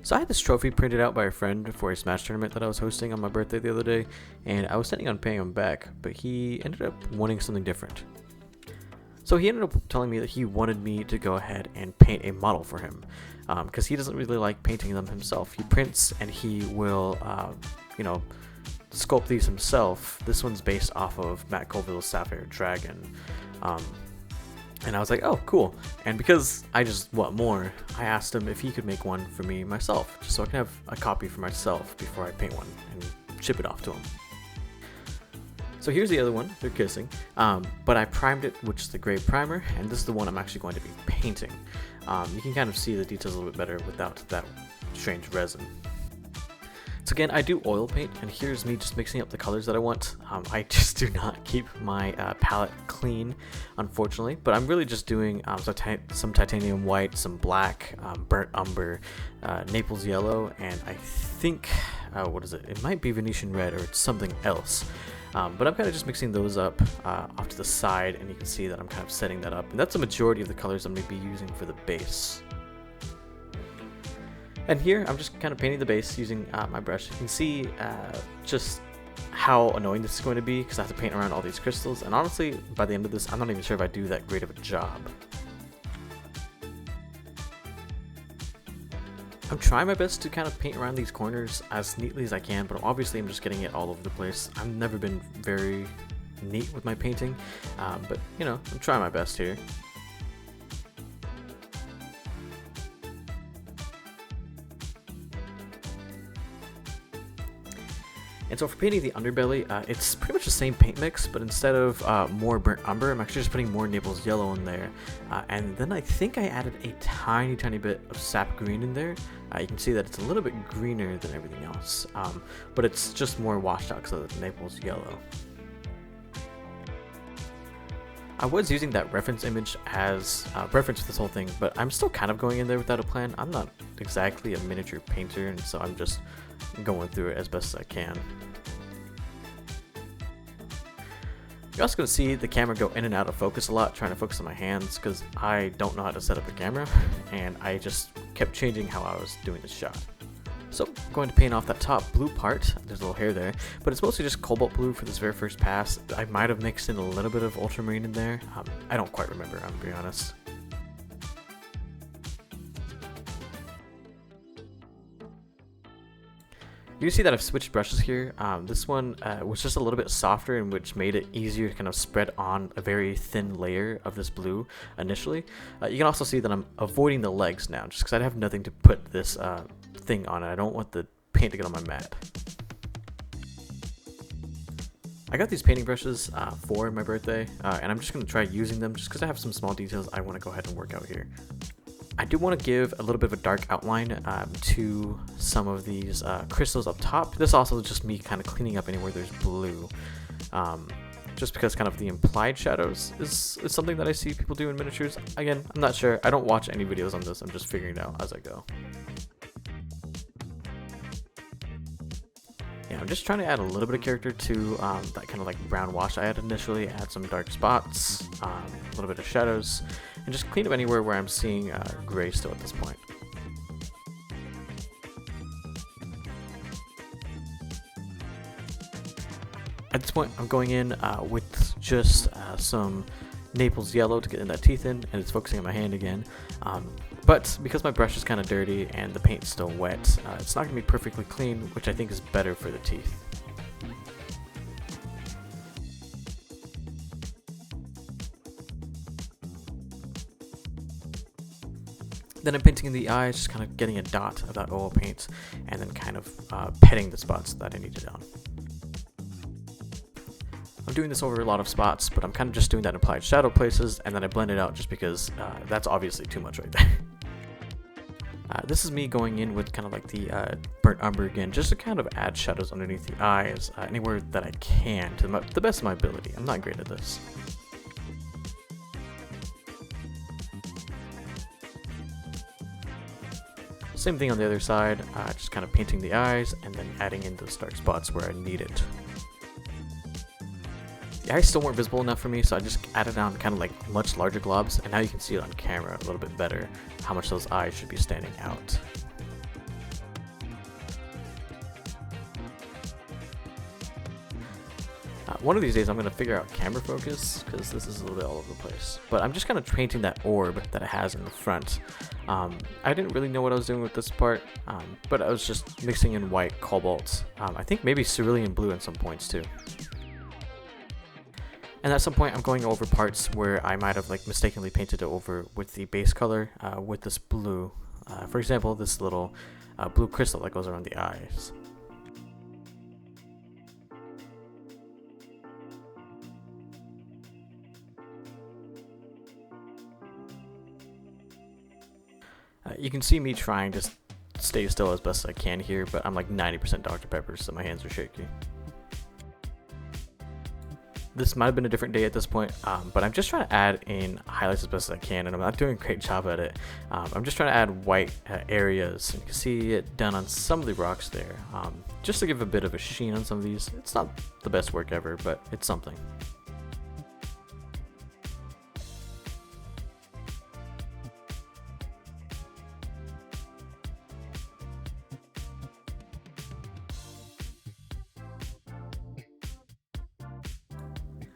So I had this trophy printed out by a friend for a Smash tournament that I was hosting on my birthday the other day, and I was planning on paying him back, but he ended up wanting something different. So he ended up telling me that he wanted me to go ahead and paint a model for him, because he doesn't really like painting them himself. He prints and he will, sculpt these himself. This one's based off of Matt Colville's Sapphire Dragon. And I was like, oh, cool. And because I just want more, I asked him if he could make one for me myself, just so I can have a copy for myself before I paint one and ship it off to him. So here's the other one, they're kissing, but I primed it, which is the gray primer, and this is the one I'm actually going to be painting. You can kind of see the details a little bit better without that strange resin. So again, I do oil paint, and here's me just mixing up the colors that I want. I just do not keep my palette clean, unfortunately, but I'm really just doing some titanium white, some black, burnt umber, Naples yellow, and I think, what is it? It might be Venetian red or it's something else. But I'm kind of just mixing those up off to the side, and you can see that I'm kind of setting that up. And that's the majority of the colors I'm going to be using for the base. And here, I'm just kind of painting the base using my brush. You can see just how annoying this is going to be, because I have to paint around all these crystals. And honestly, by the end of this, I'm not even sure if I do that great of a job. I'm trying my best to kind of paint around these corners as neatly as I can, but obviously I'm just getting it all over the place. I've never been very neat with my painting, but you know, I'm trying my best here. And so for painting the underbelly, it's pretty much the same paint mix, but instead of more burnt umber, I'm actually just putting more Naples yellow in there. And then I think I added a tiny bit of sap green in there. You can see that it's a little bit greener than everything else, but it's just more washed out because of the Naples yellow. I was using that reference image as reference for this whole thing, but I'm still kind of going in there without a plan. I'm not exactly a miniature painter, and so I'm just going through it as best as I can. You're also going to see the camera go in and out of focus a lot, trying to focus on my hands, because I don't know how to set up the camera, and I just kept changing how I was doing the shot. So I'm going to paint off that top blue part. There's a little hair there, but it's mostly just cobalt blue for this very first pass. I might have mixed in a little bit of ultramarine in there. I don't quite remember, I'm being honest. You can see that I've switched brushes here. This one was just a little bit softer, and which made it easier to kind of spread on a very thin layer of this blue initially. You can also see that I'm avoiding the legs now, just because I have nothing to put this thing on it. I don't want the paint to get on my mat. I got these painting brushes for my birthday, and I'm just going to try using them just because I have some small details I want to go ahead and work out here. I do want to give a little bit of a dark outline to some of these crystals up top. This also is just me kind of cleaning up anywhere there's blue. Just because kind of the implied shadows is something that I see people do in miniatures. Again, I'm not sure. I don't watch any videos on this. I'm just figuring it out as I go. Yeah, I'm just trying to add a little bit of character to that kind of like brown wash I had initially. Add some dark spots, a little bit of shadows, and just clean up anywhere where I'm seeing gray still at this point. At this point, I'm going in with just some Naples yellow to get in that teeth in, and it's focusing on my hand again. But because my brush is kind of dirty and the paint's still wet, it's not going to be perfectly clean, which I think is better for the teeth. Then I'm painting in the eyes, just kind of getting a dot of that oil paint, and then kind of petting the spots that I needed on. I'm doing this over a lot of spots, but I'm kind of just doing that in applied shadow places, and then I blend it out just because that's obviously too much right there. This is me going in with kind of like the burnt umber again, just to kind of add shadows underneath the eyes, anywhere that I can to the best of my ability. I'm not great at this. Same thing on the other side, just kind of painting the eyes and then adding in those dark spots where I need it. The eyes still weren't visible enough for me, so I just added on kind of like much larger globs, and now you can see it on camera a little bit better how much those eyes should be standing out. One of these days I'm going to figure out camera focus, because this is a little bit all over the place. But I'm just kind of painting that orb that it has in the front. I didn't really know what I was doing with this part, but I was just mixing in white, cobalt, I think maybe cerulean blue at some points too. And at some point I'm going over parts where I might have like mistakenly painted it over with the base color with this blue. For example, this little blue crystal that goes around the eyes. You can see me trying to stay still as best as I can here, but I'm like 90% Dr. Pepper, so my hands are shaky. This might have been a different day at this point, but I'm just trying to add in highlights as best as I can, and I'm not doing a great job at it. I'm just trying to add white areas, and you can see it done on some of the rocks there, just to give a bit of a sheen on some of these. It's not the best work ever, but it's something.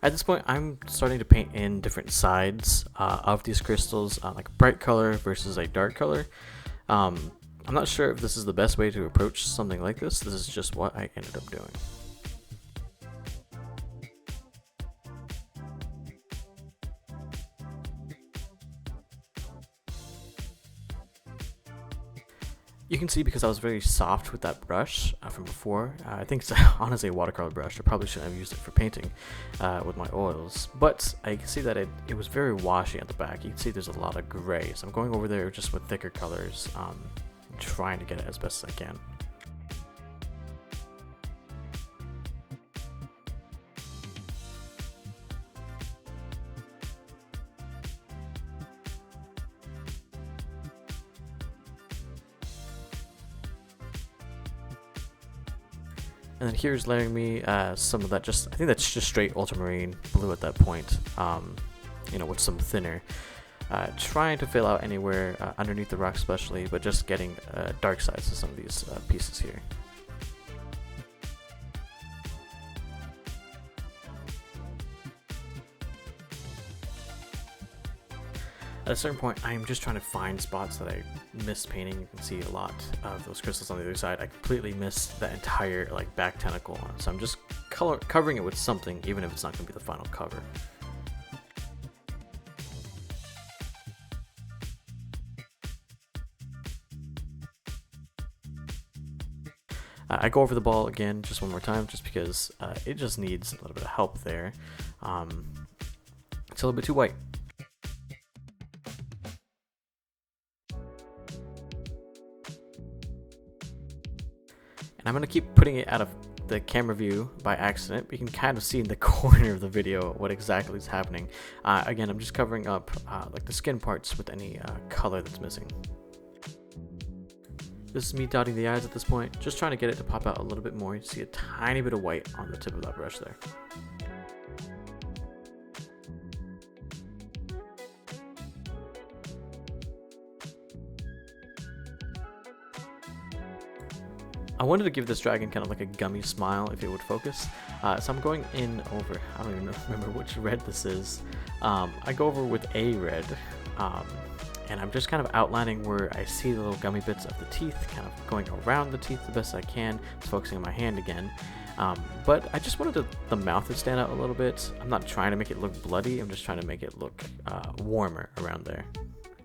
At this point, I'm starting to paint in different sides of these crystals, like a bright color versus a dark color. I'm not sure if this is the best way to approach something like this. This is just what I ended up doing. You can see because I was very soft with that brush from before. I think it's honestly a watercolor brush. I probably shouldn't have used it for painting with my oils. But I can see that it was very washy at the back. You can see there's a lot of gray. So I'm going over there just with thicker colors, trying to get it as best as I can. And then here's layering me some of that, I think that's just straight ultramarine blue at that point, you know, with some thinner. Trying to fill out anywhere underneath the rock especially, but just getting dark sides to some of these pieces here. At a certain point, I'm just trying to find spots that I missed painting. You can see a lot of those crystals on the other side. I completely missed that entire like back tentacle, so I'm just covering it with something, even if it's not going to be the final cover. I go over the ball again just one more time, just because it just needs a little bit of help there. It's a little bit too white. And I'm going to keep putting it out of the camera view by accident. You can kind of see in the corner of the video what exactly is happening. Again, I'm just covering up like the skin parts with any color that's missing. This is me dotting the eyes at this point, just trying to get it to pop out a little bit more. You see a tiny bit of white on the tip of that brush there. I wanted to give this dragon kind of like a gummy smile if it would focus. So I'm going in over, I don't even remember which red this is. I go over with a red, and I'm just kind of outlining where I see the little gummy bits of the teeth, kind of going around the teeth the best I can. It's focusing on my hand again. But I just wanted the mouth to stand out a little bit. I'm not trying to make it look bloody, I'm just trying to make it look warmer around there.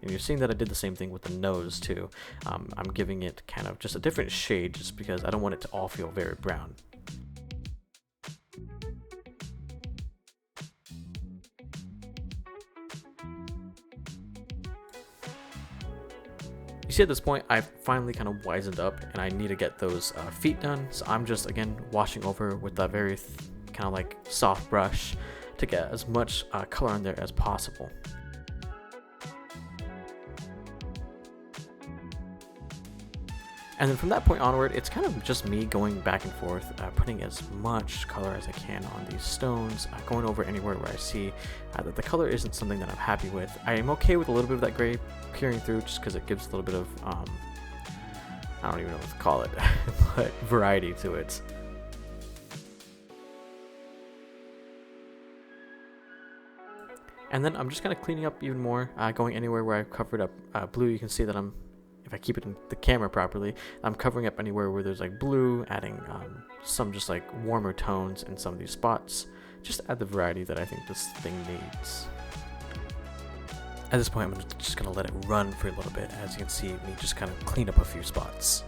And you're seeing that I did the same thing with the nose too. I'm giving it kind of just a different shade just because I don't want it to all feel very brown. You see at this point, I've finally kind of wisened up and I need to get those feet done. So I'm just, again, washing over with that very kind of like soft brush to get as much color on there as possible. And then from that point onward, it's kind of just me going back and forth, putting as much color as I can on these stones, going over anywhere where I see that the color isn't something that I'm happy with. I am okay with a little bit of that gray peering through just because it gives a little bit of, I don't even know what to call it, but variety to it. And then I'm just kind of cleaning up even more, going anywhere where I've covered up blue. You can see that if I keep it in the camera properly, I'm covering up anywhere where there's like blue, adding some just like warmer tones in some of these spots. Just add the variety that I think this thing needs. At this point, I'm just going to let it run for a little bit. As you can see, me just kind of clean up a few spots.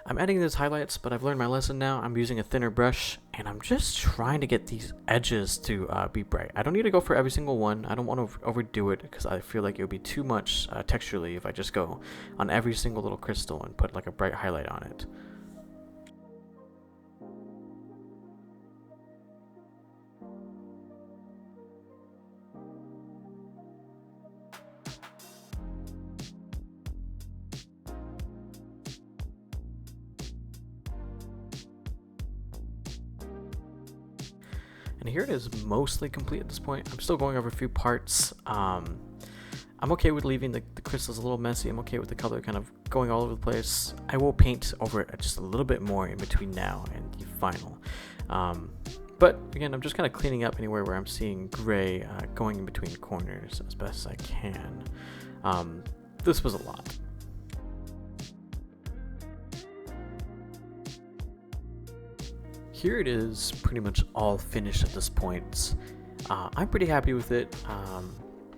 I'm adding those highlights, but I've learned my lesson now. I'm using a thinner brush, and I'm just trying to get these edges to be bright. I don't need to go for every single one. I don't want to overdo it because I feel like it would be too much texturally if I just go on every single little crystal and put like a bright highlight on it. And here it is, mostly complete at this point. I'm still going over a few parts. I'm okay with leaving the crystals a little messy. I'm okay with the color kind of going all over the place. I will paint over it just a little bit more in between now and the final. But again, I'm just kind of cleaning up anywhere where I'm seeing gray going in between corners as best as I can. This was a lot. Here it is, pretty much all finished at this point. I'm pretty happy with it.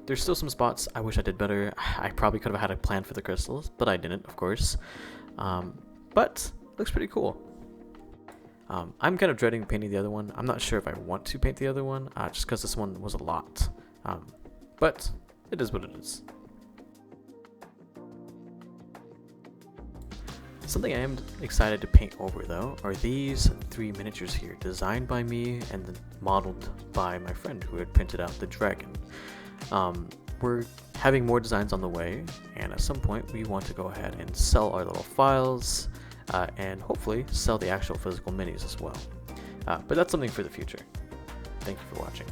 There's still some spots I wish I did better. I probably could have had a plan for the crystals, but I didn't, of course. But looks pretty cool. I'm kind of dreading painting the other one. I'm not sure if I want to paint the other one, just because this one was a lot. But it is what it is. Something I am excited to paint over though are these 3 miniatures here, designed by me and then modeled by my friend who had printed out the dragon. We're having more designs on the way, and at some point we want to go ahead and sell our little files and hopefully sell the actual physical minis as well. But that's something for the future. Thank you for watching.